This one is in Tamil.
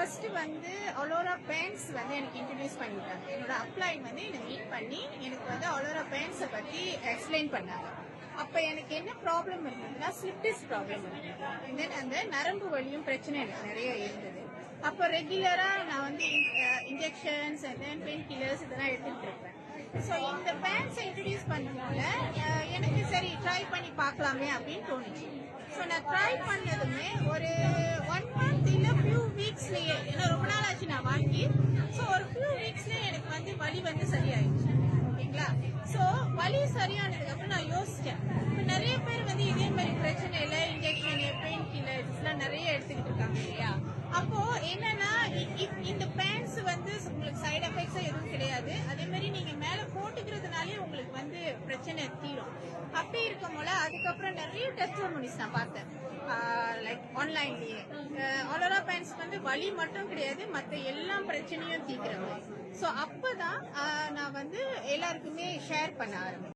ஃபர்ஸ்ட் வந்து அலோரா பேண்ட்ஸ் வந்து எனக்கு இன்ட்ரடியூஸ் பண்ணிட்டாங்க. என்னோட அப்ளைன் வந்து என்னை மீட் பண்ணி எனக்கு வந்து அலோரா பேண்ட்ஸை பற்றி எக்ஸ்பிளைன் பண்ணாங்க. அப்போ எனக்கு என்ன ப்ராப்ளம் இருந்ததுன்னா ஸ்லிப் டிஸ்க் ப்ராப்ளம் இருந்தது. தென் அந்த நரம்பு வலியும் பிரச்சனை எனக்கு நிறைய இருந்தது. அப்போ ரெகுலராக நான் வந்து injections and then pain killers இதெல்லாம் எடுத்துகிட்டு இருப்பேன். ஸோ இந்த பேண்ட்ஸை இன்ட்ரடியூஸ் பண்ணதுனால எனக்கு சரி ட்ரை பண்ணி பார்க்கலாமே அப்படின்னு தோணுச்சு. ஸோ நான் ட்ரை பண்ணதுமே ஒரு 1 month இல்லை ஃபியூ வீக்ஸ்லேயே, ஏன்னா ரொம்ப நாள் ஆச்சு நான் வாங்கி. ஸோ ஒரு ஃபியூ வீக்ஸ்லேயே எனக்கு வந்து வலி வந்து சரியாயிடுச்சு. ஓகேங்களா? ஸோ வலி சரியானதுக்கப்புறம் நான் யோசித்தேன், இப்போ நிறைய பேர் வந்து இதே மாதிரி பிரச்சனை இல்லை, இன்ஜெக்ஷன் பெயின் கில்லர்ஸ்லாம் நிறைய எடுத்துக்கிட்டு இருக்காங்க இல்லையா? அப்போ என்னன்னா இந்த பேண்ட்ஸ் வந்து உங்களுக்கு சைடு எஃபெக்ட்ஸ் எதுவும் கிடையாது. அதே மாதிரி நீங்க மேல போட்டுக்கிறதுனாலே உங்களுக்கு வந்து பிரச்சனை தீரும். அப்படி இருக்கும் போல அதுக்கப்புறம் நிறைய டெஸ்டிமோனிஸ் நான் பார்த்தேன், லைக் ஆன்லைன்லயே. அலோரா பேண்ட்ஸ் வந்து வலி மட்டும் கிடையாது, மற்ற எல்லா பிரச்சனையும் தீர்க்கிற மாதிரி. ஸோ அப்பதான் நான் வந்து எல்லாருக்குமே ஷேர் பண்ண ஆரம்பிச்சேன்.